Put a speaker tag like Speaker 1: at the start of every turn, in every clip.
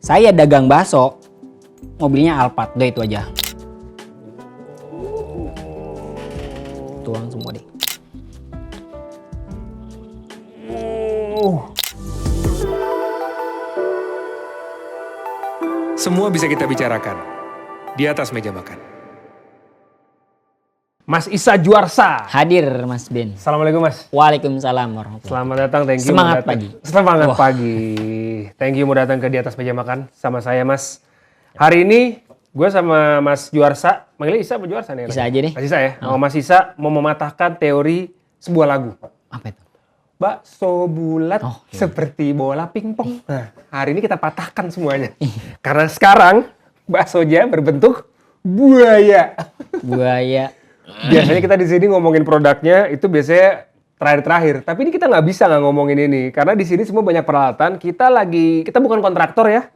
Speaker 1: Saya dagang bakso, mobilnya Alphard, udah itu aja. Tuang semua deh.
Speaker 2: Semua bisa kita bicarakan di atas meja makan. Mas Isa Juarsa.
Speaker 1: Hadir Mas Ben.
Speaker 2: Assalamualaikum Mas.
Speaker 1: Waalaikumsalam warahmatullahi.
Speaker 2: Selamat datang, thank you.
Speaker 1: Semangat
Speaker 2: mau datang.
Speaker 1: pagi.
Speaker 2: Semangat
Speaker 1: Wah.
Speaker 2: pagi. Thank you mau datang ke di atas meja makan sama saya Mas. Hari ini gue sama Mas Juarsa, manggilnya Isa apa Juarsa nih?
Speaker 1: Isa aja deh.
Speaker 2: Mas Isa ya. Sama Mas Isa mau mematahkan teori sebuah lagu.
Speaker 1: Apa itu?
Speaker 2: Bakso bulat
Speaker 1: Oh, iya.
Speaker 2: seperti bola pingpong. Nah, hari ini kita patahkan semuanya. Karena sekarang baksonya berbentuk buaya.
Speaker 1: Buaya.
Speaker 2: Biasanya kita di sini ngomongin produknya itu biasanya terakhir-terakhir. Tapi ini kita nggak bisa nggak ngomongin ini karena di sini semua banyak peralatan. Kita bukan kontraktor ya.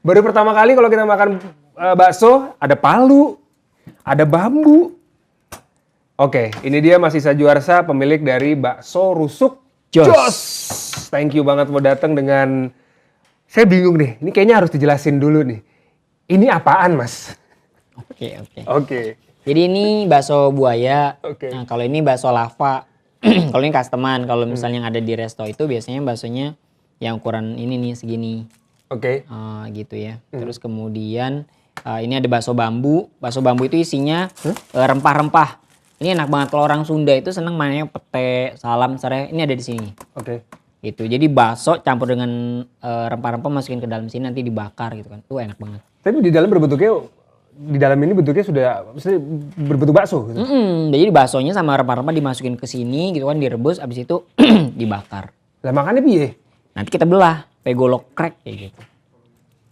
Speaker 2: Baru pertama kali kalau kita makan bakso ada palu, ada bambu. Oke, ini dia Mas Isa Juarsa, pemilik dari Bakso Rusuk
Speaker 1: Jos.
Speaker 2: Thank you banget mau datang dengan. Saya bingung nih. Ini kayaknya harus dijelasin dulu nih. Ini apaan Mas?
Speaker 1: Oke.
Speaker 2: Oke.
Speaker 1: Jadi ini bakso buaya.
Speaker 2: Oke.
Speaker 1: Nah, kalau ini bakso lava. Kalau ini customan. Kalau misalnya yang ada di resto itu biasanya baksonya yang ukuran ini nih segini.
Speaker 2: Oke.
Speaker 1: Gitu ya. Terus kemudian ini ada bakso bambu. Bakso bambu itu isinya rempah-rempah. Ini enak banget kalau orang Sunda itu seneng mainnya pete, salam, serai. Ini ada di sini.
Speaker 2: Oke.
Speaker 1: Gitu. Jadi bakso campur dengan rempah-rempah masukin ke dalam sini nanti dibakar gitu kan. Itu enak banget.
Speaker 2: Tapi di dalam ini bentuknya sudah maksudnya berbentuk bakso gitu.
Speaker 1: Jadi baksonya sama rempah-rempah dimasukin ke sini gitu kan, direbus, abis itu dibakar.
Speaker 2: Lah makannya piye?
Speaker 1: Nanti kita belah, pegolok crack kayak gitu.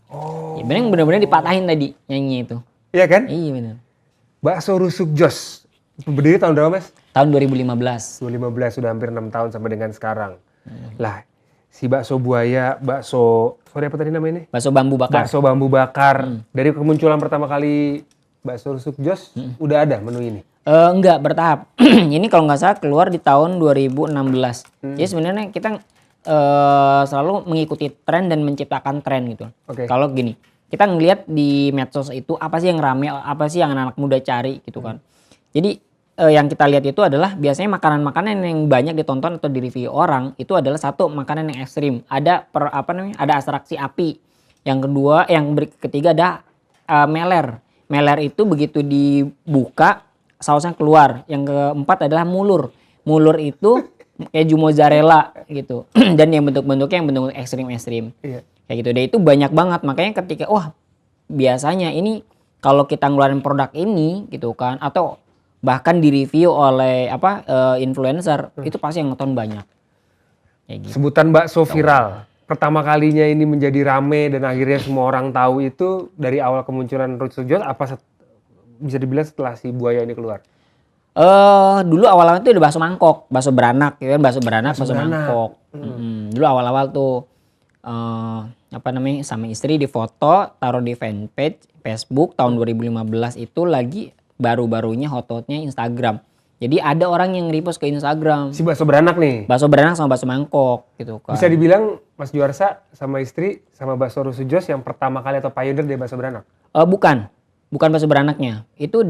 Speaker 1: Oh. Ya, bener-bener dipatahin tadi nyanyinya itu.
Speaker 2: Iya kan?
Speaker 1: Iya bener.
Speaker 2: Bakso Rusuk Jos. Berdiri tahun berapa Mas?
Speaker 1: Tahun 2015.
Speaker 2: 2015, sudah hampir 6 tahun sampai dengan sekarang. Lah, si bakso buaya, sorry apa tadi namanya ini?
Speaker 1: Bakso bambu bakar.
Speaker 2: Bakso bambu bakar. Dari kemunculan pertama kali Bakso Rusuk Jos, udah ada menu ini?
Speaker 1: Enggak, bertahap. Ini kalau nggak salah keluar di tahun 2016. Jadi sebenarnya kita selalu mengikuti tren dan menciptakan tren gitu.
Speaker 2: Oke.
Speaker 1: Kalau gini, kita ngelihat di medsos itu apa sih yang rame, apa sih yang anak-anak muda cari gitu kan. Jadi yang kita lihat itu adalah biasanya makanan-makanan yang banyak ditonton atau di-review orang itu adalah satu makanan yang ekstrim. Ada ada atraksi api. Yang kedua, ketiga ada meler. Meler itu begitu dibuka sausnya keluar. Yang keempat adalah mulur. Mulur itu keju mozzarella gitu. Dan yang bentuk-bentuknya yang bentuk ekstrim-ekstrim.
Speaker 2: Iya.
Speaker 1: Kayak gitu. Dan itu banyak banget. Makanya ketika biasanya ini kalau kita ngeluarin produk ini gitu kan atau bahkan direview oleh influencer itu pasti yang nonton banyak. Kayak gitu.
Speaker 2: Sebutan bakso viral. Pertama kalinya ini menjadi rame dan akhirnya semua orang tahu itu dari awal kemunculan Rusuk Jos bisa dibilang setelah si buaya ini keluar?
Speaker 1: Dulu awal-awal itu ada bakso mangkok, bakso beranak, ya kan bakso beranak. Mangkok. Dulu awal-awal tuh sama istri di foto, taruh di fanpage Facebook tahun 2015 itu lagi baru-barunya hot-hotnya Instagram. Jadi ada orang yang repost ke Instagram.
Speaker 2: Si bakso beranak nih.
Speaker 1: Bakso beranak sama bakso mangkok gitu kan.
Speaker 2: Bisa dibilang Mas Juarsa sama istri sama Bakso Rusuk Jos yang pertama kali atau pioneer dari bakso beranak?
Speaker 1: Bukan bakso beranaknya. Itu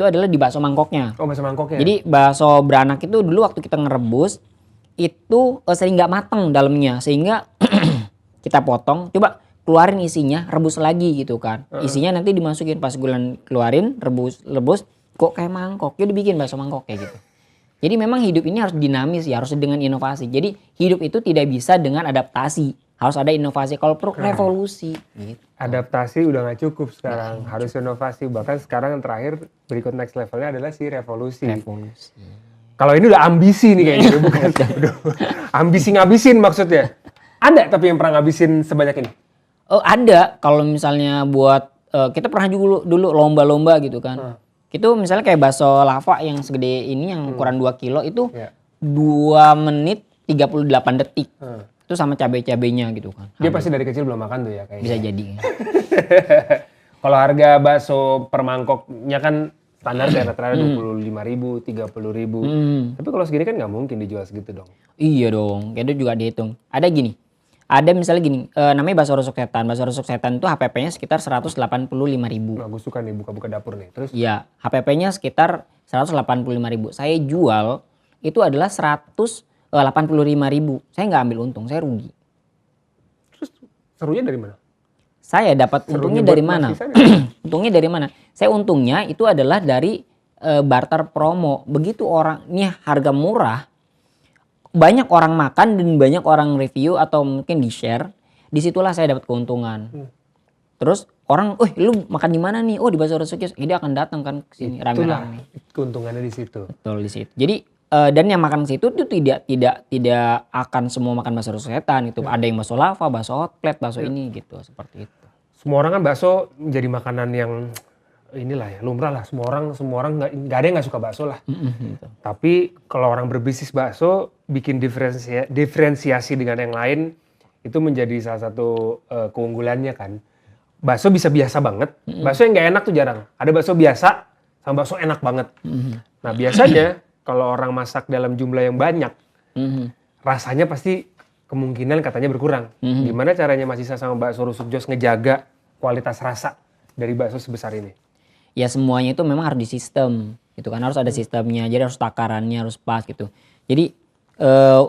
Speaker 1: adalah di bakso mangkoknya.
Speaker 2: Oh, bakso mangkoknya.
Speaker 1: Jadi bakso beranak itu dulu waktu kita ngerebus itu sering nggak mateng dalamnya sehingga kita potong, coba keluarin isinya, rebus lagi gitu kan. Isinya nanti dimasukin pas keluarin, rebus kok kayak mangkok. Jadi dibikin bakso mangkok kayak gitu. Jadi memang hidup ini harus dinamis ya, harus dengan inovasi. Jadi hidup itu tidak bisa dengan adaptasi. Harus ada inovasi. Kalau perlu revolusi gitu.
Speaker 2: Adaptasi udah nggak cukup sekarang, harus inovasi. Bahkan sekarang yang terakhir berikut next levelnya adalah si revolusi. Kalau ini udah ambisi nih kayaknya, bukan? Ambisi ngabisin maksudnya. Ada tapi yang pernah ngabisin sebanyak ini?
Speaker 1: Ada. Kalau misalnya buat kita pernah juga dulu lomba-lomba gitu kan. Itu misalnya kayak bakso lava yang segede ini yang ukuran 2 kilo itu 2 menit 38 detik. Itu sama cabai-cabainya gitu kan.
Speaker 2: Dia pasti dari kecil belum makan tuh ya kayaknya.
Speaker 1: Bisa jadi.
Speaker 2: Kalau harga bakso per mangkoknya kan standar ya rata-rata 25.000, 30.000. Tapi kalau segini kan nggak mungkin dijual segitu dong.
Speaker 1: Iya dong, itu juga dihitung. Ada gini, Ada misalnya gini, namanya bakso rusuk setan. Bakso rusuk setan itu HPP-nya sekitar 185.000.
Speaker 2: Nah, gue suka nih buka-buka dapur nih. Terus
Speaker 1: Iya, HPP-nya sekitar 185.000. Saya jual itu adalah 185.000. Saya nggak ambil untung, saya rugi.
Speaker 2: serunya dari mana?
Speaker 1: Saya dapat
Speaker 2: Serunya
Speaker 1: untungnya
Speaker 2: buat
Speaker 1: dari mana?
Speaker 2: Mas Isan ya?
Speaker 1: Untungnya dari mana? Saya untungnya itu adalah dari barter promo. Begitu orang nih harga murah, banyak orang makan dan banyak orang review atau mungkin di share. Disitulah saya dapat keuntungan. Terus orang, lu makan di mana nih? Oh, di Bakso Rusuk Yos. Dia akan datang kan ke sini
Speaker 2: Itulah
Speaker 1: rame-rame.
Speaker 2: keuntungannya di situ.
Speaker 1: Betul di situ. Jadi dan yang makan ke situ tuh tidak akan semua makan bakso rusuk setan itu. Ada yang bakso lava, bakso hot plate, bakso ini gitu, seperti itu.
Speaker 2: Semua orang kan bakso menjadi makanan yang inilah ya lumrah lah. Semua orang nggak ada yang nggak suka bakso lah.
Speaker 1: Gitu.
Speaker 2: Tapi kalau orang berbisnis bakso bikin diferensiasi dengan yang lain itu menjadi salah satu keunggulannya kan. Bakso bisa biasa banget. Bakso yang nggak enak tuh jarang. Ada bakso biasa sama bakso enak banget. Nah biasanya kalau orang masak dalam jumlah yang banyak, rasanya pasti kemungkinan katanya berkurang. Gimana caranya Mas Isa sama Bakso Rusuk Jos ngejaga kualitas rasa dari bakso sebesar ini?
Speaker 1: Ya semuanya itu memang harus di sistem gitu kan, harus ada sistemnya, jadi harus takarannya harus pas gitu. Jadi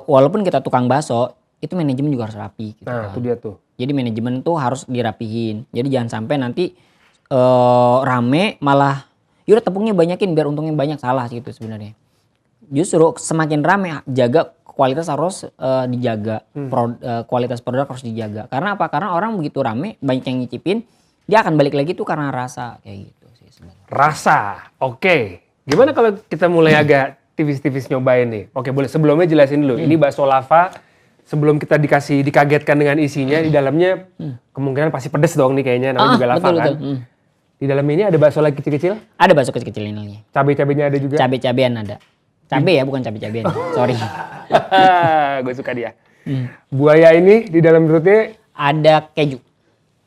Speaker 1: walaupun kita tukang bakso itu manajemen juga harus rapi gitu
Speaker 2: Nah
Speaker 1: kan.
Speaker 2: itu dia tuh.
Speaker 1: Jadi manajemen tuh harus dirapihin, jadi jangan sampai nanti rame malah yaudah tepungnya banyakin biar untungnya banyak, salah gitu sebenarnya. Justru semakin rame jaga kualitas harus dijaga, kualitas produk harus dijaga. Karena apa? Karena orang begitu rame banyak yang nyicipin, dia akan balik lagi tuh karena rasa kayak gitu sih sebenarnya.
Speaker 2: Rasa, oke. Gimana kalau kita mulai agak tipis-tipis nyobain nih? Oke boleh, sebelumnya jelasin dulu. Ini bakso lava, sebelum kita dikagetkan dengan isinya, di dalamnya kemungkinan pasti pedes dong nih kayaknya, namanya juga lava
Speaker 1: betul,
Speaker 2: kan.
Speaker 1: betul.
Speaker 2: Di dalamnya ini ada bakso lagi kecil-kecil,
Speaker 1: Ada bakso kecil-kecil ini.
Speaker 2: cabai-cabainya ada juga.
Speaker 1: Cabe-cabean ada. Cabe ya bukan cabe-cabean. Sorry.
Speaker 2: Gue suka dia. Buaya ini di dalam perutnya,
Speaker 1: Ada keju.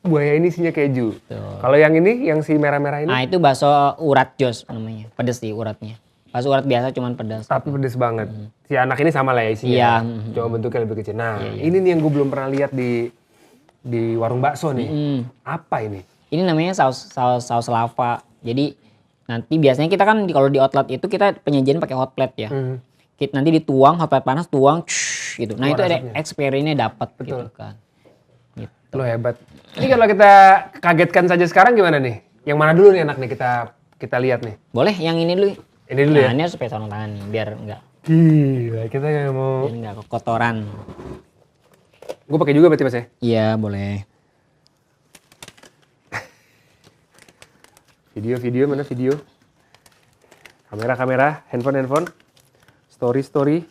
Speaker 2: buaya ini isinya keju. Kalau yang ini, yang si merah-merah ini,
Speaker 1: Nah itu bakso urat jos namanya. Pedes sih uratnya. Bakso urat biasa cuman pedas.
Speaker 2: tapi pedes banget. Si anak ini sama lah ya isinya.
Speaker 1: Iya.
Speaker 2: Cuma bentuknya lebih kecil. Nah, ini nih yang gue belum pernah lihat di warung bakso nih. Apa ini?
Speaker 1: Ini namanya saus lava. Jadi nanti biasanya kita kan kalau di outlet itu kita penyajian pakai hot plate ya. Nanti dituang hot plate panas, tuang gitu. Nah itu ada experience-nya dapat gitu kan. Gitu.
Speaker 2: Lo hebat. Ini kalau kita kagetkan saja sekarang gimana nih? Yang mana dulu nih enak nih kita lihat nih.
Speaker 1: Boleh yang ini dulu.
Speaker 2: Ini dulu
Speaker 1: Nah,
Speaker 2: ya.
Speaker 1: ini harus pakai sarung tangan nih biar
Speaker 2: Gila, kita nggak mau.
Speaker 1: enggak kotoran.
Speaker 2: Gue pakai juga berarti Mas ya?
Speaker 1: Iya, boleh.
Speaker 2: Video mana video? Kamera, handphone. Story.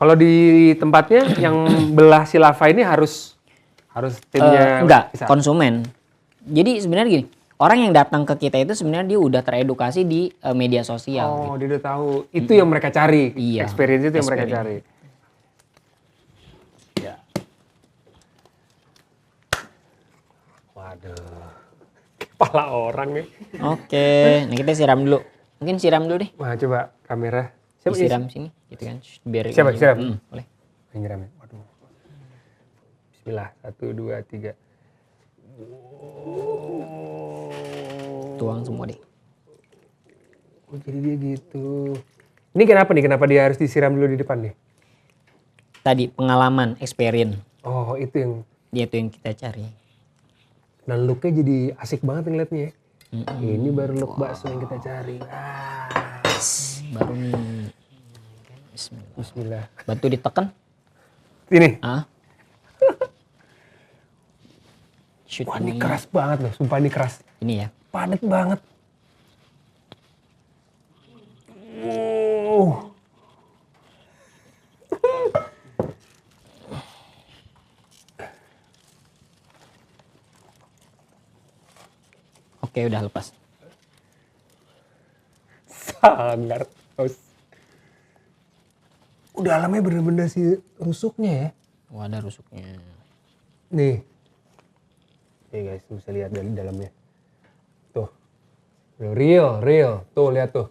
Speaker 2: Kalau di tempatnya yang belah si lava ini harus timnya
Speaker 1: Enggak,
Speaker 2: bisa.
Speaker 1: konsumen. Jadi sebenarnya gini, orang yang datang ke kita itu sebenarnya dia udah teredukasi di media sosial.
Speaker 2: Oh, dia udah tahu. Itu yang mereka cari.
Speaker 1: Iya,
Speaker 2: Experience itu yang mereka
Speaker 1: experience.
Speaker 2: cari.
Speaker 1: Ya.
Speaker 2: Waduh. Kepala orang nih.
Speaker 1: Oke, nah kita siram dulu. Mungkin siram dulu deh.
Speaker 2: Wah, coba kamera. Siapa
Speaker 1: Disiram sini, gitu kan. Biar
Speaker 2: Siapa?
Speaker 1: ini-
Speaker 2: Siram?
Speaker 1: boleh.
Speaker 2: Nyiram ya. Waduh. Bismillah. 1, 2, 3.
Speaker 1: Tuang semua deh.
Speaker 2: Oh, jadi dia gitu. Ini kenapa nih? Kenapa dia harus disiram dulu di depan nih?
Speaker 1: Tadi pengalaman, experience.
Speaker 2: Oh, itu yang.
Speaker 1: Dia itu yang kita cari.
Speaker 2: Dan looknya jadi asik banget ngeliatnya ya. Ini baru look bakso yang kita cari.
Speaker 1: Baru nih. Bismillah.
Speaker 2: Bismillah.
Speaker 1: Bantu ditekan.
Speaker 2: Ini.
Speaker 1: Ah. Shoot
Speaker 2: Wah, ini
Speaker 1: ini.
Speaker 2: keras banget loh. Sumpah ini keras.
Speaker 1: Ini ya.
Speaker 2: Padat banget.
Speaker 1: Oke, udah lepas.
Speaker 2: Sangar. Udah dalamnya bener-bener si rusuknya ya.
Speaker 1: Oh, ada rusuknya.
Speaker 2: Nih. Nih guys, bisa lihat dari dalamnya. Tuh. Real. Tuh, lihat tuh.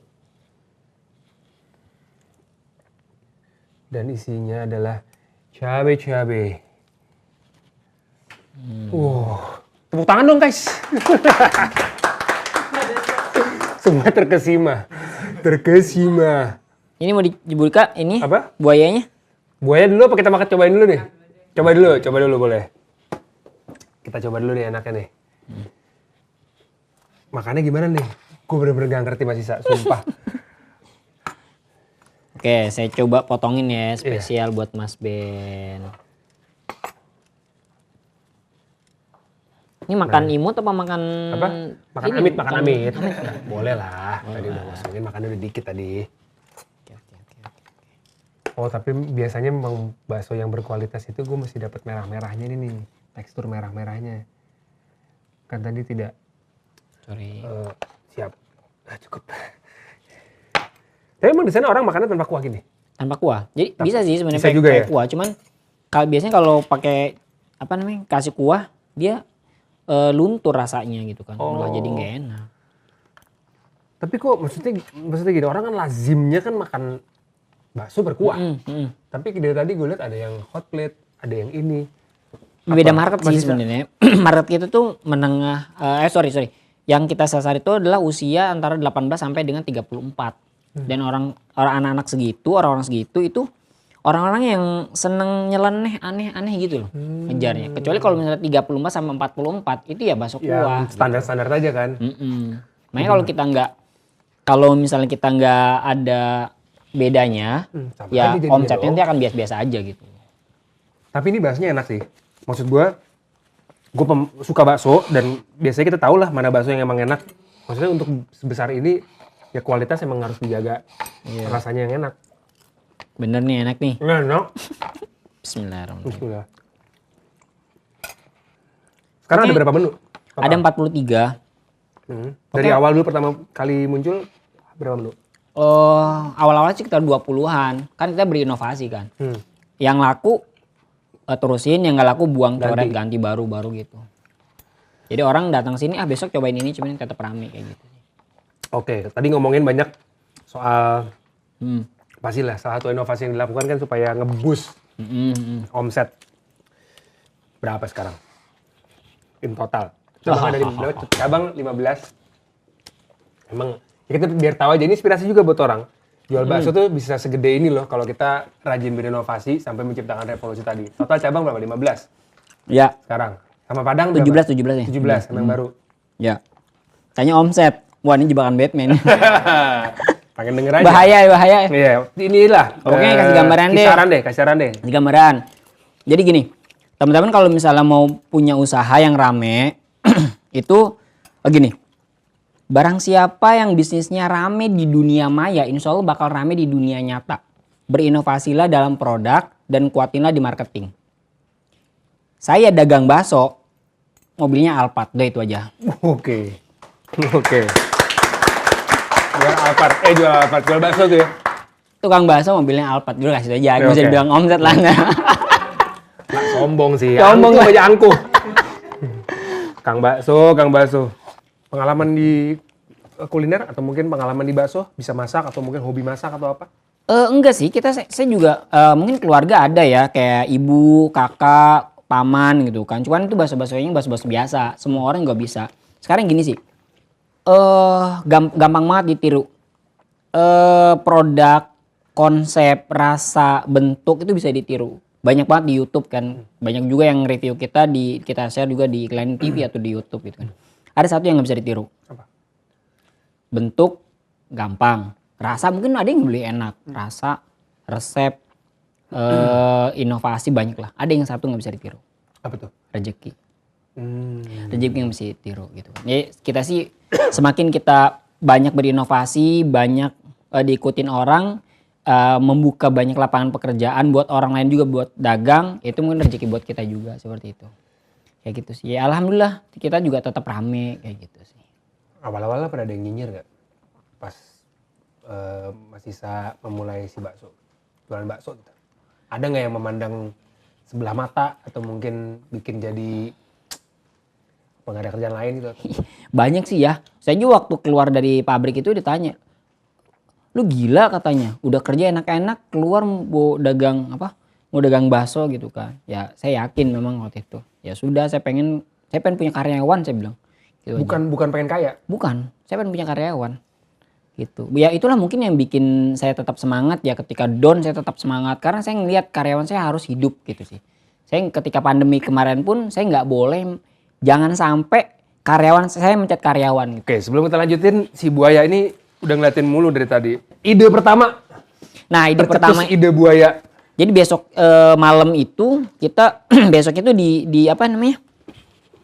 Speaker 2: Dan isinya adalah cabai-cabai. Tepuk tangan dong guys. Semua terkesima.
Speaker 1: Ini mau dibuka ini
Speaker 2: Apa?
Speaker 1: buayanya?
Speaker 2: Buaya dulu apa kita makan cobain dulu nih? Coba dulu boleh. Kita coba dulu nih enaknya nih. Makannya gimana nih? Gue bener-bener gak ngerti Mas Isa, sumpah.
Speaker 1: Oke, saya coba potongin ya spesial buat Mas Ben. Ini makan imut apa makan
Speaker 2: Apa? Makan
Speaker 1: ini?
Speaker 2: amit. Boleh lah. Tadi udah ngomongin makannya udah dikit tadi.
Speaker 1: Oke.
Speaker 2: Oh tapi biasanya memang bakso yang berkualitas itu gue mesti dapat merah-merahnya ini nih. Tekstur merah-merahnya. Kan tadi tidak.
Speaker 1: Sorry.
Speaker 2: Siap. Cukup. Tapi emang di sana orang makannya tanpa kuah gini?
Speaker 1: Tanpa kuah. Jadi bisa sih sebenarnya
Speaker 2: bisa juga
Speaker 1: pakai
Speaker 2: ya?
Speaker 1: kuah, cuman biasanya kalau pakai kasih kuah dia luntur rasanya gitu kan. Malah jadi nggak enak.
Speaker 2: Tapi kok maksudnya gini, orang kan lazimnya kan makan bakso berkuah. Tapi dari tadi gue lihat ada yang hot plate, ada yang ini.
Speaker 1: Beda market sih sebenarnya. Market kita tuh menengah sorry. Yang kita sasar itu adalah usia antara 18 sampai dengan 34. Dan orang anak-anak segitu, orang-orang segitu itu orang-orang yang seneng nyeleneh aneh-aneh gitu loh ngejarnya. Kecuali kalau misalnya 34 sampai 44 itu ya bakso kuah.
Speaker 2: Standar-standar aja kan.
Speaker 1: Makanya kalau misalnya kita nggak ada bedanya, ya omsetnya nanti akan biasa-biasa aja gitu.
Speaker 2: Tapi ini baksonya enak sih. Maksud gue suka bakso dan biasanya kita tahu lah mana bakso yang emang enak. Maksudnya untuk sebesar ini ya kualitas emang harus dijaga. Rasanya yang enak.
Speaker 1: Bener nih enak nih.
Speaker 2: Enak.
Speaker 1: Bismillahirrahmanirrahim.
Speaker 2: Bismillah. Sekarang ada berapa menu?
Speaker 1: Ada 43.
Speaker 2: Dari awal dulu pertama kali muncul berapa menu?
Speaker 1: Awal-awal sih sekitar 20-an. Kan kita berinovasi kan. Yang laku terusin, yang nggak laku buang, coret, ganti baru gitu. Jadi orang datang sini, besok cobain ini, cuman tetap rame kayak gitu.
Speaker 2: Oke, tadi ngomongin banyak soal pastilah salah satu inovasi yang dilakukan kan supaya nge-boost omset. Berapa sekarang? In total. Cabang ada cabang 15. Emang ya kita biar tahu aja ini inspirasi juga buat orang. Jual bakso tuh bisa segede ini loh kalau kita rajin berinovasi sampai menciptakan revolusi tadi. Total cabang berapa? 15?
Speaker 1: Ya.
Speaker 2: Sekarang. Sama Padang
Speaker 1: 17 ya?
Speaker 2: 17 yang baru.
Speaker 1: Ya. Tanya omset. Wah ini jebakan Batman.
Speaker 2: Pengen denger aja.
Speaker 1: Bahaya.
Speaker 2: Iya, inilah.
Speaker 1: Oke, kasih gambaran deh.
Speaker 2: Kasih saran deh.
Speaker 1: Kasih gambaran. Jadi gini, teman-teman kalau misalnya mau punya usaha yang rame, itu gini. Barang siapa yang bisnisnya rame di dunia maya, insya Allah bakal rame di dunia nyata. Berinovasilah dalam produk dan kuatinlah di marketing. Saya dagang bakso, mobilnya Alphard, udah itu aja.
Speaker 2: Oke. Jual Alphard, jual bakso tuh ya?
Speaker 1: Tukang bakso mobilnya Alphard, dulu kasih aja, bisa dibilang omset lah.
Speaker 2: Nggak sombong sih,
Speaker 1: sombong
Speaker 2: angkuh aja angkuh. Kang bakso. Pengalaman di kuliner atau mungkin pengalaman di bakso, bisa masak atau mungkin hobi masak atau apa?
Speaker 1: Enggak sih, saya juga mungkin keluarga ada ya, kayak ibu, kakak, paman gitu kan. Cuman itu bakso-baksonya bakso-bakso biasa, semua orang nggak bisa. Sekarang gini sih, gampang banget ditiru. Produk, konsep, rasa, bentuk itu bisa ditiru. Banyak banget di YouTube kan, banyak juga yang review kita share juga di iklan TV atau di YouTube gitu kan. Ada satu yang nggak bisa ditiru.
Speaker 2: Apa?
Speaker 1: Bentuk gampang, rasa mungkin ada yang beli enak, rasa, resep, inovasi banyak lah. Ada yang satu nggak bisa ditiru.
Speaker 2: Apa tuh?
Speaker 1: Rezeki. Rezeki yang bisa ditiru gitu kan. Jadi kita sih semakin kita banyak berinovasi, banyak diikutin orang, membuka banyak lapangan pekerjaan buat orang lain juga buat dagang, itu mungkin rezeki buat kita juga seperti itu. Kayak gitu sih. Ya alhamdulillah kita juga tetap rame kayak gitu sih.
Speaker 2: Awal-awalnya pada ada yang nyinyir gak? Pas Mas Isa memulai si bakso, jualan bakso gitu. Ada nggak yang memandang sebelah mata atau mungkin bikin jadi nggak ada kerjaan lain gitu?
Speaker 1: Banyak sih ya. Saya juga waktu keluar dari pabrik itu ditanya, Lu gila katanya, udah kerja enak-enak keluar mau dagang apa? Mau dagang bakso gitu kan. Ya saya yakin memang waktu itu. Ya sudah saya pengen punya karyawan saya bilang. Gitu aja.
Speaker 2: Bukan pengen kaya.
Speaker 1: Bukan, saya pengen punya karyawan. Gitu. Ya itulah mungkin yang bikin saya tetap semangat ya, ketika down saya tetap semangat karena saya ngelihat karyawan saya harus hidup gitu sih. Saya ketika pandemi kemarin pun saya nggak boleh, jangan sampai karyawan saya mencat karyawan. Gitu.
Speaker 2: Oke, sebelum kita lanjutin, si buaya ini udah ngeliatin mulu dari tadi. Ide pertama.
Speaker 1: Nah, ide
Speaker 2: Tercetus
Speaker 1: pertama
Speaker 2: ide buaya.
Speaker 1: jadi besok malam itu kita besok itu di apa namanya?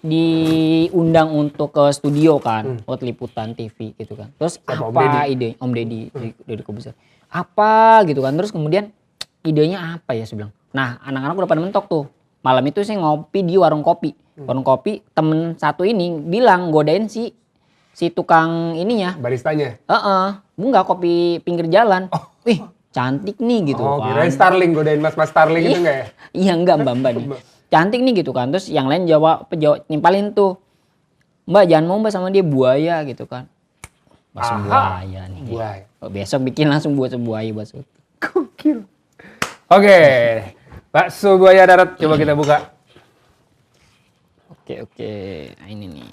Speaker 1: Diundang untuk ke studio kan, buat liputan TV gitu kan. Terus
Speaker 2: Sama Om
Speaker 1: apa ide Om Deddy, Deddy Kobuser. Apa gitu kan. Terus kemudian idenya apa ya saya bilang. Nah, anak-anak udah pada mentok tuh. Malam itu saya ngopi di warung kopi. Warung kopi, temen satu ini bilang godain si tukang ininya.
Speaker 2: Baristanya.
Speaker 1: Enggak, kopi pinggir jalan. Wih, cantik nih gitu
Speaker 2: Oh,
Speaker 1: kan.
Speaker 2: kirain Starling, godain mas-mas Starling itu enggak ya?
Speaker 1: Iya enggak mbak nih. Cantik nih gitu kan. Terus yang lain jawab nimpalin tuh. Mbak jangan mau mbak sama dia buaya gitu kan. Bakso buaya nih.
Speaker 2: Buaya.
Speaker 1: Oh, besok bikin langsung buat buaya bakso.
Speaker 2: Gokil. Oke, bakso buaya darat coba kita buka.
Speaker 1: Oke. Nah, ini nih.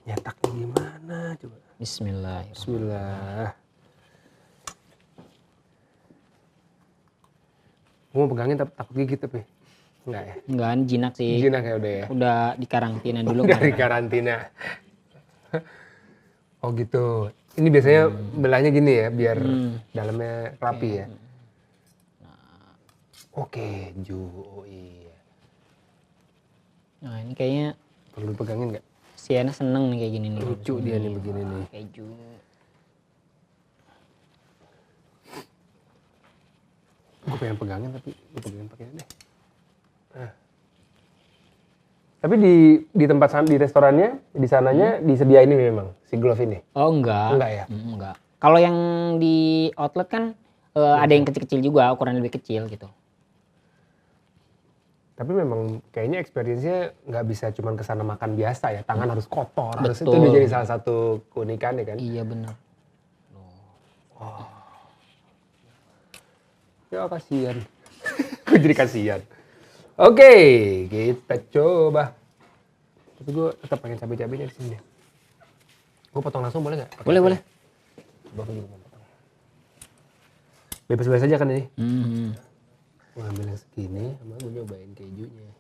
Speaker 2: Nyetaknya gimana coba?
Speaker 1: Bismillahirrahmanirrahim.
Speaker 2: Bismillah. Gue mau pegangin tapi takut gigit tapi. Enggak ya?
Speaker 1: Enggak, jinak sih.
Speaker 2: Jinak ya udah ya?
Speaker 1: Udah dikarantina dulu.
Speaker 2: Dari karantina. Oh gitu. Ini biasanya belahnya gini ya biar dalamnya rapi ya. Oke, keju. Oh iya.
Speaker 1: Nah ini kayaknya
Speaker 2: Perlu pegangin nggak?
Speaker 1: Sienna seneng nih kayak gini nih.
Speaker 2: Lucu dia nih begini nih.
Speaker 1: Keju.
Speaker 2: Gue pengen pegangin tapi gue pegangin pakai ini deh. Nah. Tapi di tempat di restorannya, di sananya disediain ini memang si glove ini.
Speaker 1: Oh enggak.
Speaker 2: Enggak ya?
Speaker 1: Enggak. Kalau yang di outlet kan ada yang kecil-kecil juga, ukuran lebih kecil gitu.
Speaker 2: Tapi memang kayaknya experience-nya nggak bisa cuma kesana makan biasa ya. Tangan harus kotor. Harus itu
Speaker 1: Betul.
Speaker 2: udah jadi salah satu keunikannya kan.
Speaker 1: Iya benar.
Speaker 2: Ya kasihan. Gue jadi kasihan. Oke, kita coba. Tapi gue tetap pengen cabai-cabainya di sini. Gue potong langsung boleh nggak?
Speaker 1: Boleh.
Speaker 2: Coba aku juga mau potong. Bebas-bebas aja kan ini. Gue ambil yang segini, sama gue nyobain kejunya.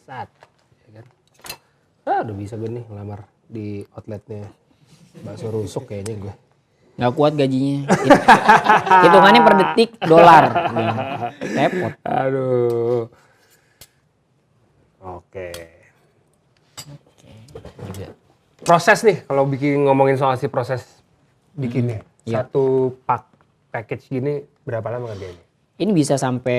Speaker 2: Sat, ya kan? Udah bisa gue nih ngelamar di outletnya bakso rusuk kayaknya gue.
Speaker 1: Nggak kuat gajinya. Hitungannya per detik dolar. Repot.
Speaker 2: Aduh. Oke.
Speaker 1: Juga.
Speaker 2: Proses nih, kalau ngomongin soal si proses bikinnya.
Speaker 1: Iya.
Speaker 2: Satu package gini berapa lama kerjanya?
Speaker 1: Ini bisa sampai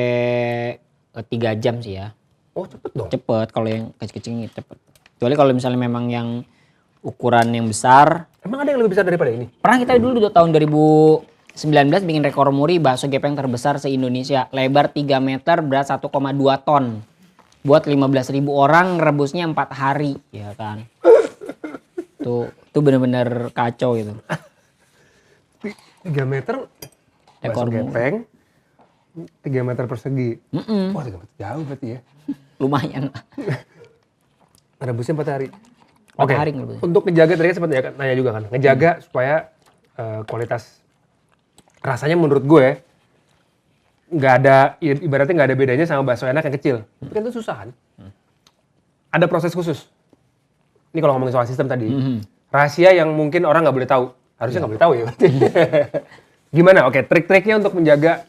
Speaker 1: 3 jam sih ya.
Speaker 2: Oh cepet dong.
Speaker 1: Cepet kalau yang kecil-kecil ini cepet. Kecuali kalau misalnya memang yang ukuran yang besar.
Speaker 2: Emang ada yang lebih besar daripada ini?
Speaker 1: Pernah kita dulu tahun 2019 bikin rekor muri bakso gepeng terbesar se-Indonesia. Lebar 3 meter, berat 1,2 ton. Buat 15.000 orang, rebusnya 4 hari. Ya kan. Itu bener-bener kacau gitu.
Speaker 2: 3 meter
Speaker 1: Rekor
Speaker 2: bakso
Speaker 1: muri.
Speaker 2: gepeng 3 meter persegi. Wah 3 meter jauh berarti ya.
Speaker 1: Lumayan.
Speaker 2: Rebusnya 4 hari.
Speaker 1: 4
Speaker 2: Oke,
Speaker 1: hari ngerebusnya.
Speaker 2: untuk ngejaga tadi sempat nanya juga kan. Ngejaga supaya kualitas rasanya menurut gue nggak ada, ibaratnya nggak ada bedanya sama bakso enak yang kecil. Tapi kan itu susah kan. Ada proses khusus. Ini kalau ngomongin soal sistem tadi. Rahasia yang mungkin orang nggak boleh tahu. Harusnya nggak boleh tahu ya berarti. Gimana? Oke, trik-triknya untuk menjaga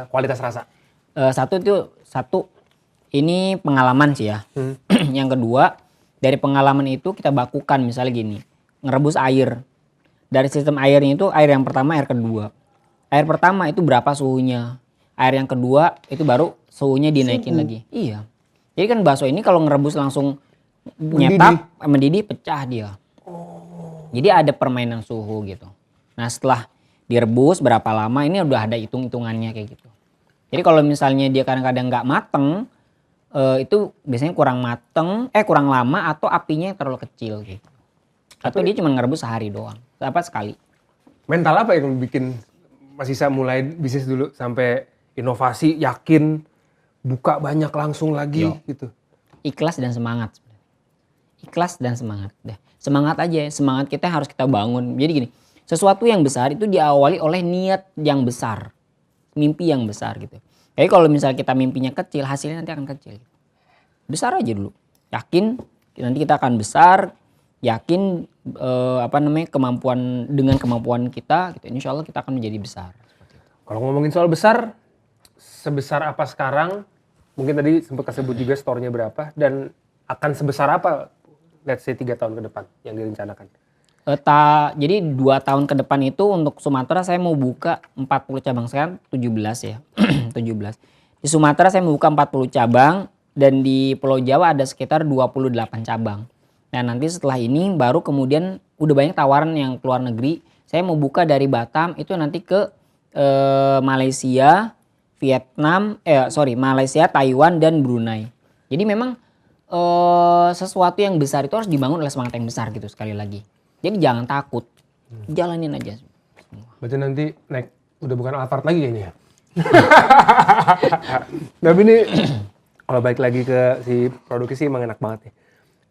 Speaker 2: kualitas rasa.
Speaker 1: Satu ini pengalaman sih ya. Yang kedua, dari pengalaman itu kita bakukan misalnya gini, ngerebus air. Dari sistem airnya itu air yang pertama, air kedua. Air pertama itu berapa suhunya? Air yang kedua itu baru suhunya dinaikin lagi. Iya. Jadi kan bakso ini kalau ngerebus langsung nyetak, mendidih, pecah dia. Jadi ada permainan suhu gitu. Nah setelah direbus berapa lama ini udah ada hitung-hitungannya kayak gitu. Jadi kalau misalnya dia kadang-kadang nggak mateng, itu biasanya kurang lama atau apinya terlalu kecil gitu. Atau dia cuma ngerebus sehari doang, sekali.
Speaker 2: Mental apa yang bikin Mas Isa mulai bisnis dulu sampai inovasi, yakin, buka banyak langsung lagi gitu?
Speaker 1: Ikhlas dan semangat. Ikhlas dan semangat. Deh. Semangat aja, semangat kita harus kita bangun. Jadi gini, sesuatu yang besar itu diawali oleh niat yang besar. Mimpi yang besar gitu. Jadi kalau misalnya kita mimpinya kecil, hasilnya nanti akan kecil. Besar aja dulu. Yakin nanti kita akan besar, yakin dengan kemampuan kita gitu. Insya Allah kita akan menjadi besar.
Speaker 2: Kalau ngomongin soal besar, sebesar apa sekarang? Mungkin tadi sempat kesebut juga store-nya berapa dan akan sebesar apa let's say 3 tahun ke depan yang direncanakan?
Speaker 1: Jadi 2 tahun ke depan itu untuk Sumatera saya mau buka 40 cabang, sekarang 17 ya. 17. Di Sumatera saya mau buka 40 cabang dan di Pulau Jawa ada sekitar 28 cabang. Nah nanti setelah ini baru kemudian udah banyak tawaran yang keluar negeri. Saya mau buka dari Batam itu nanti ke Malaysia, Malaysia, Taiwan dan Brunei. Jadi memang sesuatu yang besar itu harus dibangun oleh semangat yang besar gitu sekali lagi. Jadi jangan takut, jalanin aja.
Speaker 2: Berarti nanti naik udah bukan Alphard lagi kayaknya. Tapi ini kalau balik lagi ke si produksi sih emang enak banget ya.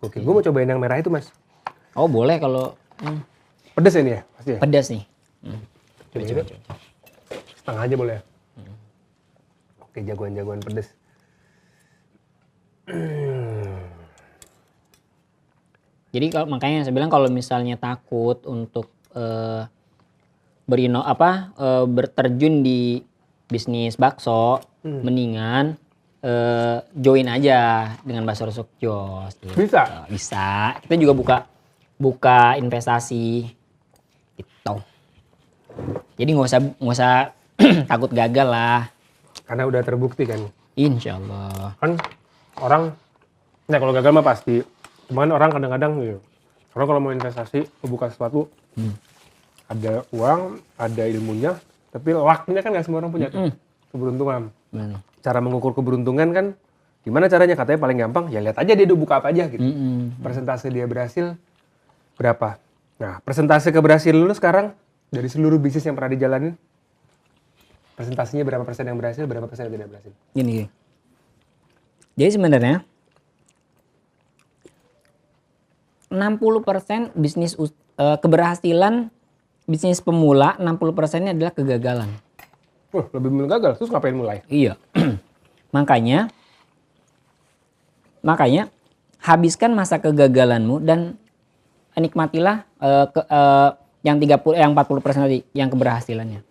Speaker 2: Oke, gue mau cobain yang merah itu mas.
Speaker 1: Oh boleh kalau
Speaker 2: Pedes ini ya pasti ya?
Speaker 1: pedas nih.
Speaker 2: Coba. Setengah aja boleh ya? Oke, jagoan-jagoan pedes.
Speaker 1: Jadi makanya saya bilang kalau misalnya takut untuk berterjun di bisnis bakso, mendingan join aja dengan Bakso Rusuk Jos. Gitu.
Speaker 2: Bisa?
Speaker 1: Bisa. Kita juga buka investasi gitu. Jadi nggak usah takut gagal lah.
Speaker 2: Karena udah terbukti kan.
Speaker 1: Insya Allah.
Speaker 2: Kan orang, nah kalau gagal mah pasti. Cuman orang kadang-kadang gitu. Orang kalau mau investasi, mau buka sesuatu, ada uang, ada ilmunya, tapi lucknya kan nggak semua orang punya tuh. Keberuntungan. Cara mengukur keberuntungan kan, gimana caranya? Katanya paling gampang, ya lihat aja dia udah buka apa aja gitu. Persentase dia berhasil berapa? Nah, persentase keberhasilan lu sekarang dari seluruh bisnis yang pernah dijalanin, presentasinya berapa persen yang berhasil, berapa persen yang tidak berhasil?
Speaker 1: Gini. Jadi sebenarnya 60% bisnis keberhasilan bisnis pemula, 60%-nya adalah kegagalan.
Speaker 2: Lebih memilih gagal, terus ngapain mulai?
Speaker 1: Iya. makanya habiskan masa kegagalanmu dan nikmatilah yang 40% tadi yang keberhasilannya.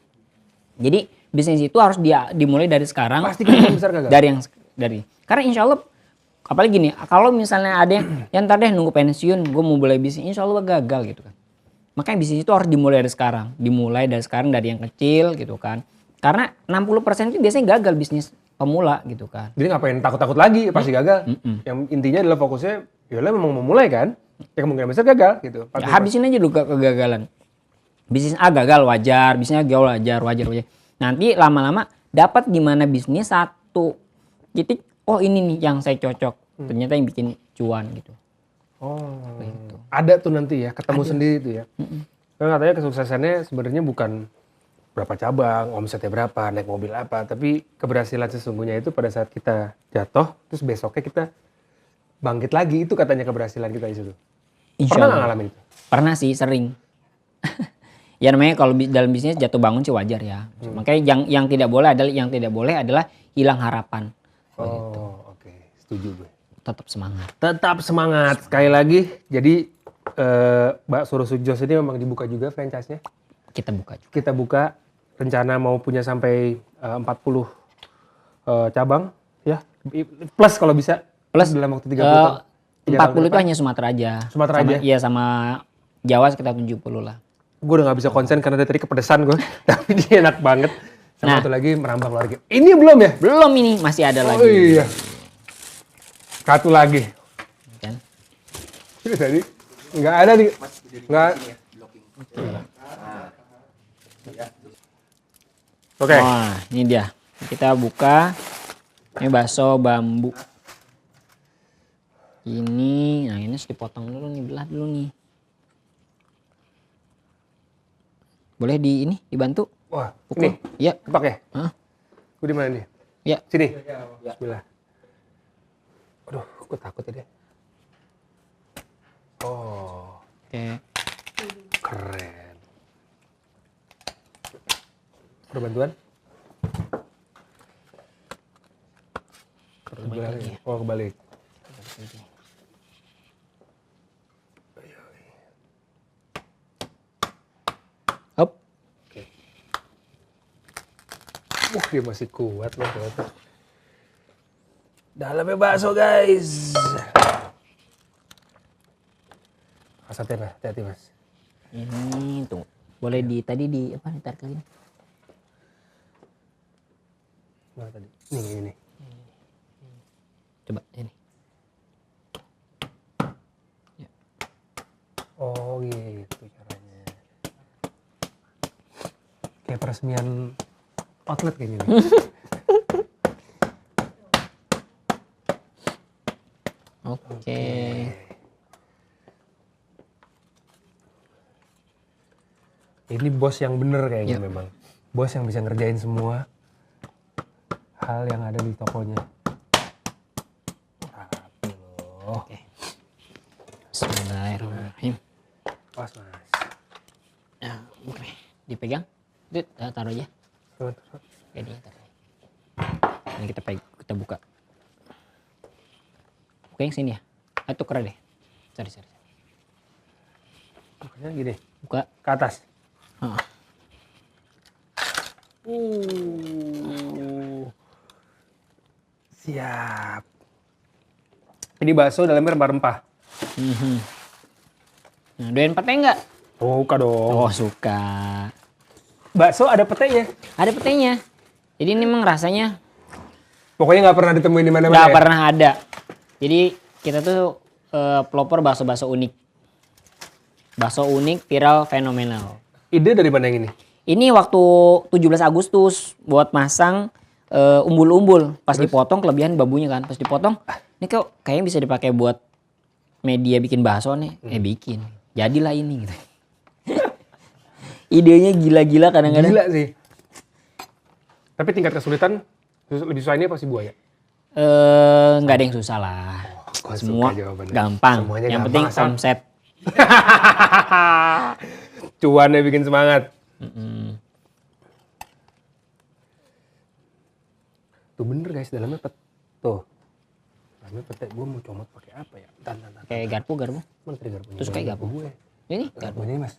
Speaker 1: Jadi bisnis itu harus dimulai dari sekarang.
Speaker 2: Pasti kemungkinan besar gagal.
Speaker 1: Karena insya Allah apalagi gini, kalau misalnya ada yang ntar deh nunggu pensiun, gue mau mulai bisnis, insya Allah gagal gitu kan. Makanya bisnis itu harus dimulai dari sekarang. Dimulai dari sekarang dari yang kecil gitu kan. Karena 60% itu biasanya gagal bisnis pemula gitu kan.
Speaker 2: Jadi ngapain takut-takut lagi, pasti gagal. Yang intinya adalah fokusnya, yalah memang mau mulai kan, ya kemungkinan besar gagal gitu.
Speaker 1: Ya, habisin aja dulu kegagalan. Bisnis A gagal wajar, bisnisnya gagal wajar. Nanti lama-lama dapat gimana bisnis satu titik, oh ini nih yang saya cocok. Ternyata yang bikin cuan gitu.
Speaker 2: Gitu. Ada tuh nanti ya, ketemu sendiri tuh ya. Karena katanya kesuksesannya sebenarnya bukan berapa cabang, omsetnya berapa, naik mobil apa, tapi keberhasilan sesungguhnya itu pada saat kita jatuh, terus besoknya kita bangkit lagi, itu katanya keberhasilan kita di situ. Pernah nggak ngalamin itu?
Speaker 1: Pernah sih, sering. Ya namanya kalau dalam bisnis jatuh bangun sih wajar ya. Makanya yang tidak boleh adalah hilang harapan.
Speaker 2: Oke. Setuju gue.
Speaker 1: Tetap semangat.
Speaker 2: Sekali lagi, jadi Bakso Rusuk Jos ini memang dibuka juga franchise-nya. Kita buka, rencana mau punya sampai 40 cabang, ya. Plus kalau bisa.
Speaker 1: Plus
Speaker 2: dalam waktu 30 tahun.
Speaker 1: 40 itu hanya Sumatera aja. Iya sama Jawa sekitar 70 lah.
Speaker 2: Gue udah gak bisa konsen karena dari tadi kepedesan gue. Tapi dia enak banget. Sama satu lagi merambah keluarga. Ini belum ya?
Speaker 1: Belum ini, masih ada lagi.
Speaker 2: Oh iya. Satu lagi.
Speaker 1: Kan?
Speaker 2: Ini tadi nggak ada nih. Nggak. Oke.
Speaker 1: Wah, ini dia. Kita buka. Ini bakso bambu. Nah ini harus dipotong dulu nih, belah dulu nih. Boleh dibantu?
Speaker 2: Wah,
Speaker 1: Pukul.
Speaker 2: ini
Speaker 1: Iya.
Speaker 2: kepak ya?
Speaker 1: Hah?
Speaker 2: Gue di mana nih?
Speaker 1: Ya.
Speaker 2: Sini. Bismillah. Aduh, gue takut tadi. Oh,
Speaker 1: Oke.
Speaker 2: keren. Perbantuan? Kebalik. Oh, kebalik.
Speaker 1: Hop.
Speaker 2: Oke. Dia masih kuat loh ternyata. Dalamnya bakso guys. Asapnya mas, hati-hati mas.
Speaker 1: Ini tuh. Boleh ditarik lagi nih.
Speaker 2: Mana tadi? Ini.
Speaker 1: Coba ini.
Speaker 2: Oh gitu caranya. Kayak peresmian outlet kayaknya nih.
Speaker 1: Oke.
Speaker 2: Ini bos yang bener kayaknya
Speaker 1: Yap.
Speaker 2: memang. Bos yang bisa ngerjain semua hal yang ada di tokonya. Rapi loh.
Speaker 1: Oke. Bismillahirrahmanirrahim.
Speaker 2: Pas mas.
Speaker 1: Ya, oke. Dipegang. Itu taruh aja.
Speaker 2: Tuh.
Speaker 1: Oke, dia taruh. Ini kita buka. Buka yang sini ya. Tuker deh. Sorry.
Speaker 2: Makanya gini,
Speaker 1: Buka.
Speaker 2: ke atas.
Speaker 1: Heeh.
Speaker 2: Siap. Ini bakso dalamnya rempah-rempah.
Speaker 1: Nah, doyan pete nggak?
Speaker 2: Suka dong.
Speaker 1: Oh, suka.
Speaker 2: Bakso ada petenya.
Speaker 1: Ada petenya. Jadi ini memang rasanya
Speaker 2: Pokoknya nggak pernah ditemuin di mana-mana.
Speaker 1: nggak
Speaker 2: Ya?
Speaker 1: pernah ada. Jadi kita tuh pelopor bakso-bakso unik. Bakso unik, viral, fenomenal.
Speaker 2: Ide dari mana yang ini?
Speaker 1: Ini waktu 17 Agustus buat masang umbul-umbul. Pas dipotong kelebihan babunya kan. Pas dipotong, ini kayaknya bisa dipakai buat media bikin bakso nih. Bikin. Jadilah ini gitu. Idenya gila-gila kadang-kadang.
Speaker 2: Gila sih. Tapi tingkat kesulitan lebih susah ini pasti buaya.
Speaker 1: Nggak ada yang susah lah.
Speaker 2: Gua
Speaker 1: Semua
Speaker 2: suka jawabannya.
Speaker 1: gampang.
Speaker 2: Semuanya
Speaker 1: Yang
Speaker 2: gampang,
Speaker 1: penting
Speaker 2: asal-
Speaker 1: omset.
Speaker 2: Cuannya bikin semangat. Tuh bener guys, dalamnya tuh. Dalamnya pete. Gue mau comot pakai apa ya? Bentar.
Speaker 1: Kayak garpu.
Speaker 2: Mana tadi garpunya?
Speaker 1: Terus kayak garpu.
Speaker 2: Gue.
Speaker 1: Ini garpu.
Speaker 2: Garpunya ini mas.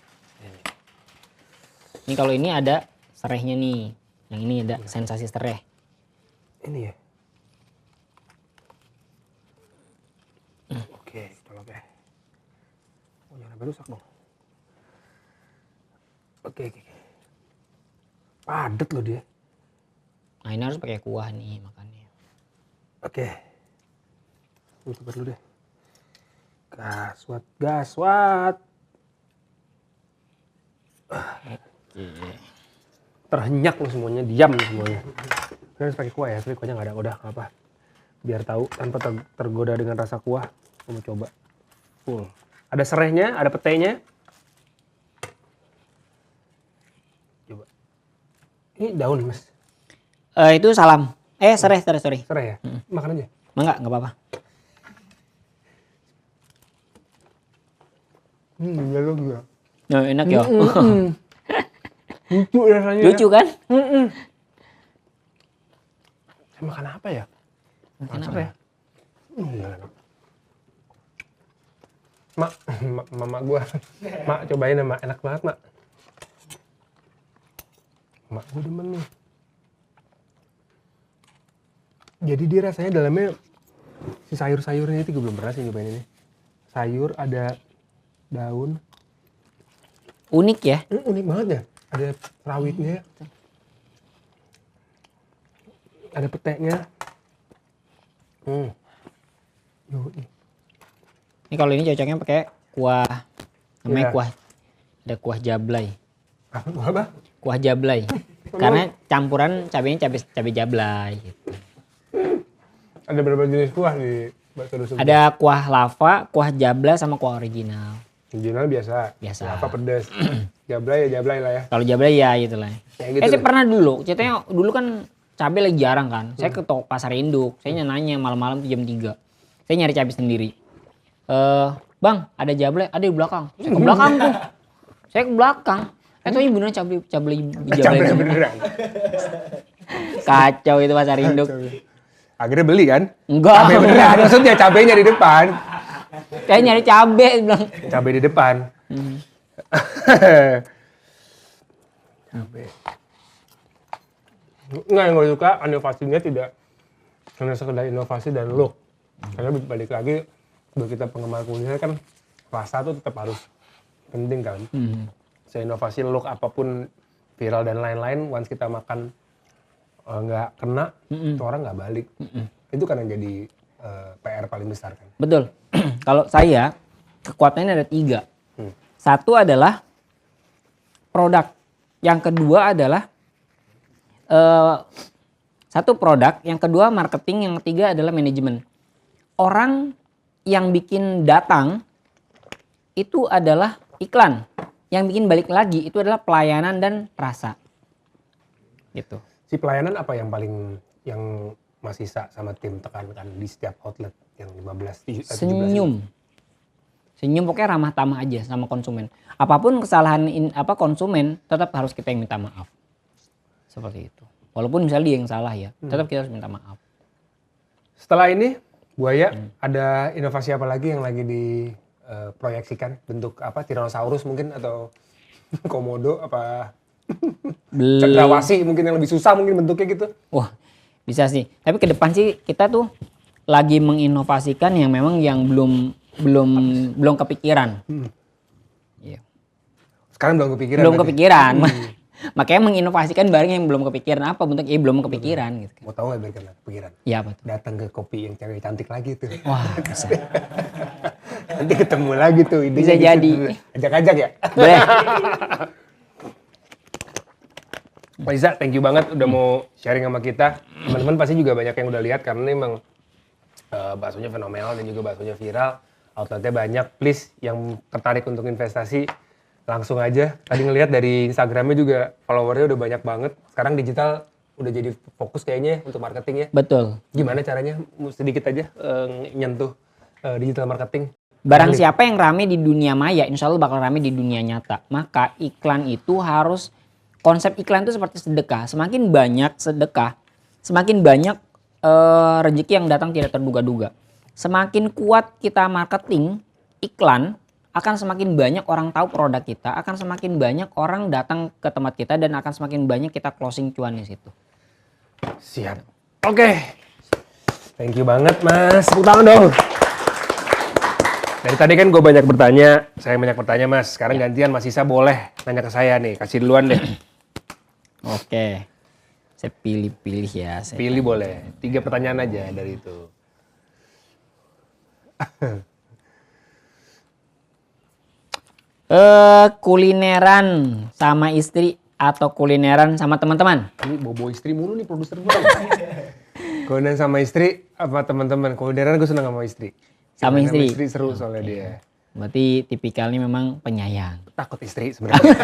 Speaker 1: Ini kalau ini ada serehnya nih. Yang ini ada sensasi sereh.
Speaker 2: Ini ya. Oke, colok ya. Oh jangan sampai rusak dong. Oke. Padet loh dia.
Speaker 1: Nah ini harus pakai kuah nih makannya.
Speaker 2: Oke. Lu coba dulu deh. Gaswat.
Speaker 1: Oke.
Speaker 2: Terhenyak loh semuanya, diam loh semuanya. Ini harus pakai kuah ya, tapi kuahnya nggak ada. Udah nggak apa. Biar tahu tanpa tergoda dengan rasa kuah. Aku mau coba. Full. Ada serehnya, ada petenya. Coba. Ini daun mas.
Speaker 1: Itu salam. Sereh.
Speaker 2: Sereh ya? Makan aja.
Speaker 1: Enggak apa-apa.
Speaker 2: Gila.
Speaker 1: Nah, enak ya.
Speaker 2: Lucu rasanya.
Speaker 1: Lucu kan?
Speaker 2: Saya makan apa ya?
Speaker 1: Makan
Speaker 2: apa
Speaker 1: apa?
Speaker 2: ya? Enak. Mak, mama gua. Mak, cobain ya, Mak. Enak banget, Mak. Mak gua demen nih. Jadi dia rasanya dalamnya si sayur-sayurnya itu gue belum pernah sih nyobain ini. Sayur ada daun.
Speaker 1: Unik ya.
Speaker 2: Unik banget ya. Ada rawitnya. Ada petenya. Yoi.
Speaker 1: Ini kalau ini cocoknya pakai kuah. Namanya
Speaker 2: Iya.
Speaker 1: kuah. Ada kuah jablay.
Speaker 2: Apa?
Speaker 1: Kuah jablay. Karena campuran cabenya cabai jablay gitu.
Speaker 2: Ada berapa jenis kuah di bakso dusun?
Speaker 1: Ada kuah lava, kuah jabla sama kuah original.
Speaker 2: Original biasa.
Speaker 1: Biasa.
Speaker 2: Apa pedas. Jablay lah ya.
Speaker 1: Kalau jablay ya gitu lah.
Speaker 2: Kayak gitu
Speaker 1: Saya
Speaker 2: lah.
Speaker 1: pernah ceritanya dulu kan cabai lagi jarang kan. Saya ke pasar induk, saya nanya malam-malam tuh jam 3. Saya nyari cabai sendiri. Bang, ada jablay? Ada di belakang. Saya ke belakang tuh. Saya ke belakang. Taunya beneran cabai
Speaker 2: Beneran.
Speaker 1: Kacau itu pasar induk.
Speaker 2: Akhirnya beli kan?
Speaker 1: Enggak.
Speaker 2: Cabai beneran. Maksudnya cabainya di depan.
Speaker 1: Saya nyari cabai bilang.
Speaker 2: Cabai di depan. Cabai. Nggak, yang gue suka inovasinya tidak hanya sekedar inovasi dan look. Karena balik lagi, buat kita penggemar kuliner kan rasa tuh tetap harus penting kan. Seinovasi look apapun viral dan lain-lain, once kita makan nggak kena, itu orang nggak balik. Itu kan yang jadi PR paling besar kan.
Speaker 1: Betul. Kalau saya, kekuatannya ada 3. Satu adalah produk. Yang kedua adalah satu produk, yang kedua marketing, yang ketiga adalah manajemen. Orang yang bikin datang itu adalah iklan. Yang bikin balik lagi itu adalah pelayanan dan rasa. Gitu.
Speaker 2: Si pelayanan apa yang paling yang Mas Isa sama tim tekankan di setiap outlet yang 17
Speaker 1: Senyum. Senyum, pokoknya ramah tamah aja sama konsumen. Apapun kesalahan konsumen tetap harus kita yang minta maaf. Seperti itu. Walaupun misalnya dia yang salah ya, tetap kita harus minta maaf.
Speaker 2: Setelah ini Buaya ada inovasi apa lagi yang lagi diproyeksikan? Bentuk apa? Tyrannosaurus mungkin atau komodo apa? Cendrawasih mungkin yang lebih susah mungkin bentuknya gitu.
Speaker 1: Wah, bisa sih. Tapi ke depan sih kita tuh lagi menginovasikan yang memang yang belum kepikiran. Iya.
Speaker 2: Sekarang belum kepikiran.
Speaker 1: Belum
Speaker 2: berarti?
Speaker 1: kepikiran. Makanya menginovasikan barang yang belum kepikiran apa bentuknya belum kepikiran gitu.
Speaker 2: Mau tahu nggak biar kena kepikiran?
Speaker 1: Iya, betul.
Speaker 2: Datang ke kopi yang cewek cantik lagi tuh.
Speaker 1: Wah, bisa.
Speaker 2: Nanti ketemu lagi tuh. idenya
Speaker 1: Bisa
Speaker 2: gitu.
Speaker 1: jadi.
Speaker 2: Ajak-ajak ya.
Speaker 1: Boleh.
Speaker 2: Pak Iza, thank you banget udah mau sharing sama kita. Teman-teman pasti juga banyak yang udah lihat karena ini emang baksonya fenomenal dan juga baksonya viral. Outletnya banyak. Please yang tertarik untuk investasi langsung aja. Tadi ngelihat dari Instagramnya juga followernya udah banyak banget. Sekarang digital udah jadi fokus kayaknya untuk marketing ya.
Speaker 1: Betul.
Speaker 2: Gimana caranya? Sedikit aja nyentuh digital marketing.
Speaker 1: Barang siapa yang rame di dunia maya, insya Allah bakal rame di dunia nyata. Maka iklan itu harus, konsep iklan itu seperti sedekah. Semakin banyak sedekah, semakin banyak rezeki yang datang tidak terduga-duga. Semakin kuat kita marketing iklan, akan semakin banyak orang tahu produk kita, akan semakin banyak orang datang ke tempat kita, dan akan semakin banyak kita closing cuan di situ.
Speaker 2: Siap. Oke. Thank you banget Mas. Tepuk tangan dong. Dari tadi kan gue banyak bertanya, saya banyak bertanya Mas. Sekarang gantian Mas Isa boleh nanya ke saya nih. Kasih duluan deh.
Speaker 1: Oke. Saya pilih-pilih ya.
Speaker 2: Pilih boleh. 3 pertanyaan aja dari itu.
Speaker 1: Kulineran sama istri atau kulineran sama teman-teman?
Speaker 2: Ini bobo istri mulu nih produser gue. Kulineran sama istri apa teman-teman? Kulineran gue seneng sama istri.
Speaker 1: Sama
Speaker 2: Kulineran
Speaker 1: istri.
Speaker 2: Istri seru soalnya dia.
Speaker 1: Berarti tipikalnya memang penyayang.
Speaker 2: Takut istri sebenarnya.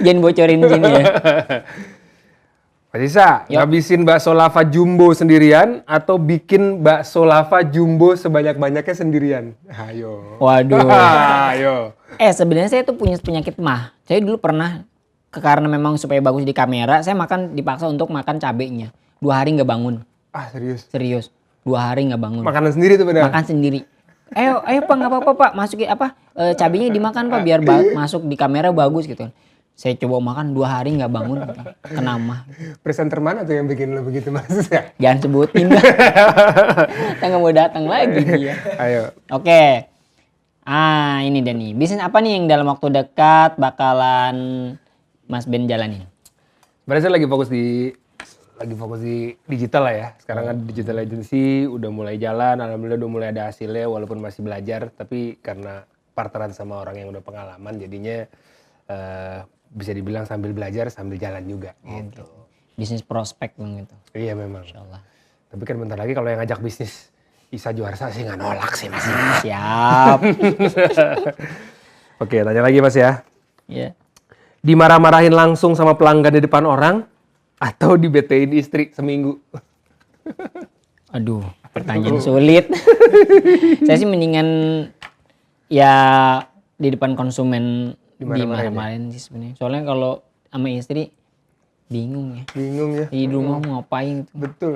Speaker 1: Jangan bocorin sini ya.
Speaker 2: Mas Isa, ngabisin bakso lava jumbo sendirian atau bikin bakso lava jumbo sebanyak-banyaknya sendirian? Ayo.
Speaker 1: Waduh.
Speaker 2: Ayo.
Speaker 1: Sebenarnya saya tuh punya penyakit mah. Saya dulu pernah, karena memang supaya bagus di kamera, saya dipaksa untuk makan cabenya. 2 hari nggak bangun.
Speaker 2: Ah serius?
Speaker 1: Serius. 2 hari nggak bangun.
Speaker 2: Makanan sendiri tuh benar?
Speaker 1: Makan sendiri. Ayo Pak, nggak apa-apa Pak, masukin cabenya dimakan Pak, biar masuk di kamera bagus gitu. Saya coba makan 2 hari nggak bangun, kena mah.
Speaker 2: Presenter mana tuh yang bikin lo begitu Mas?
Speaker 1: Jangan sebutin dah. Saya nggak mau datang lagi dia.
Speaker 2: Ayo.
Speaker 1: Oke. Ini deh nih. Bisnis apa nih yang dalam waktu dekat bakalan Mas Ben jalanin?
Speaker 2: Sebenarnya saya lagi fokus di digital lah ya. Sekarang kan digital agency udah mulai jalan, alhamdulillah udah mulai ada hasilnya walaupun masih belajar, tapi karena partneran sama orang yang udah pengalaman jadinya bisa dibilang sambil belajar sambil jalan juga gitu.
Speaker 1: Bisnis prospek bang gitu.
Speaker 2: Iya memang.
Speaker 1: Insyaallah.
Speaker 2: Tapi kan bentar lagi kalau yang ngajak bisnis Isa Juarsa sih nggak nolak sih Mas.
Speaker 1: Siap.
Speaker 2: Oke, tanya lagi Mas ya.
Speaker 1: Ya.
Speaker 2: Dimarah-marahin langsung sama pelanggan di depan orang atau dibetein istri seminggu?
Speaker 1: Aduh, pertanyaan sulit. Saya sih mendingan ya di depan konsumen dimarah-marahin sih sebenarnya. Soalnya kalau sama istri bingung ya.
Speaker 2: Bingung ya.
Speaker 1: Di rumah mau ngapain gitu.
Speaker 2: Betul.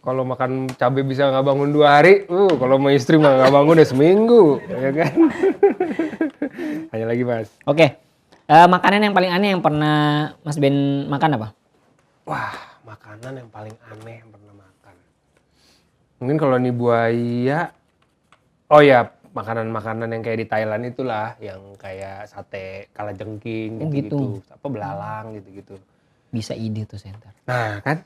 Speaker 2: Kalau makan cabai bisa nggak bangun 2 hari, kalau sama istri mah nggak bangun ya seminggu, ya kan? Tanya lagi Mas.
Speaker 1: Oke. Makanan yang paling aneh yang pernah Mas Ben makan apa?
Speaker 2: Wah, makanan yang paling aneh yang pernah makan. Mungkin kalau nih buaya, oh ya makanan-makanan yang kayak di Thailand itulah, yang kayak sate kalajengking
Speaker 1: Oh,
Speaker 2: gitu-gitu, apa belalang gitu-gitu.
Speaker 1: Bisa ide tuh center.
Speaker 2: Nah kan,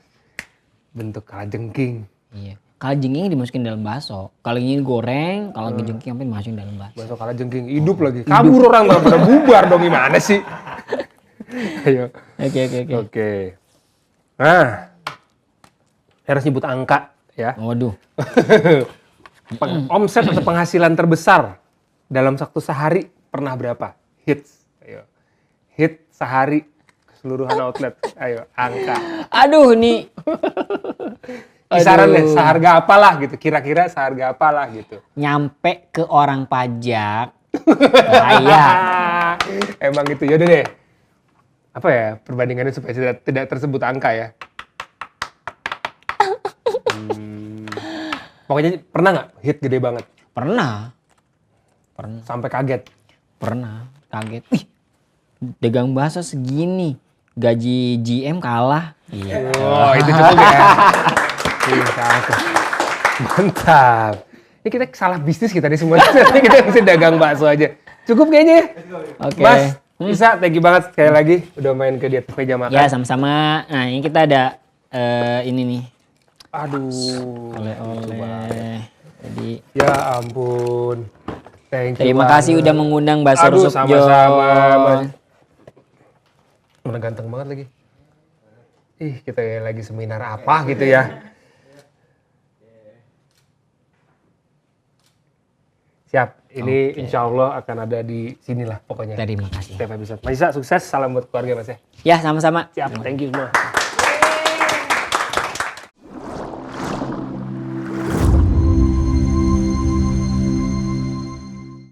Speaker 2: bentuk kalajengking.
Speaker 1: Iya. Kalajengking dimasukin dalam bakso. Kalau ini goreng, kalau jengking sampai dimasukin dalam bakso.
Speaker 2: Bakso kalajengking hidup lagi. Kabur orang nggak pada bubar dong, gimana sih? Ayo.
Speaker 1: Oke.
Speaker 2: Oke. Nah, harus nyebut angka ya.
Speaker 1: Waduh.
Speaker 2: Omset atau penghasilan terbesar dalam satu sehari pernah berapa? Hits. Ayo. Hit sehari keseluruhan outlet. Ayo, angka.
Speaker 1: Aduh nih.
Speaker 2: Kisaran deh, seharga apalah gitu. Kira-kira seharga apalah gitu.
Speaker 1: Nyampe ke orang pajak. Bahaya.
Speaker 2: Emang gitu. Yaudah deh. Apa ya perbandingannya supaya tidak tersebut angka ya? Pokoknya pernah nggak hit gede banget?
Speaker 1: Pernah.
Speaker 2: Sampai kaget?
Speaker 1: Pernah. Kaget. Wih, dagang bakso segini. Gaji GM kalah. Iya.
Speaker 2: Oh, itu cukup ya. Iya, cakep. Mantap. Ini kita salah bisnis kita nih semuanya. Nanti kita mesti dagang bakso aja. Cukup kayaknya.
Speaker 1: Oke.
Speaker 2: Mas, bisa thank you banget sekali lagi udah main ke Diet Meja Makan.
Speaker 1: Ya, sama-sama. Nah, ini kita ada ini nih.
Speaker 2: Aduh.
Speaker 1: Oleh-oleh. Jadi
Speaker 2: Ya ampun. Thank you.
Speaker 1: terima kasih udah mengundang Bakso
Speaker 2: Aduh,
Speaker 1: Rusuk
Speaker 2: sama-sama.
Speaker 1: Jon.
Speaker 2: Mana ganteng banget lagi. Ih, kita lagi seminar apa gitu ya. Siap, ini insya Allah akan ada di sinilah pokoknya.
Speaker 1: Terima kasih.
Speaker 2: Setiap episode. Mas Isa, sukses, salam buat keluarga Mas ya.
Speaker 1: Ya, sama-sama.
Speaker 2: Siap, thank you semua.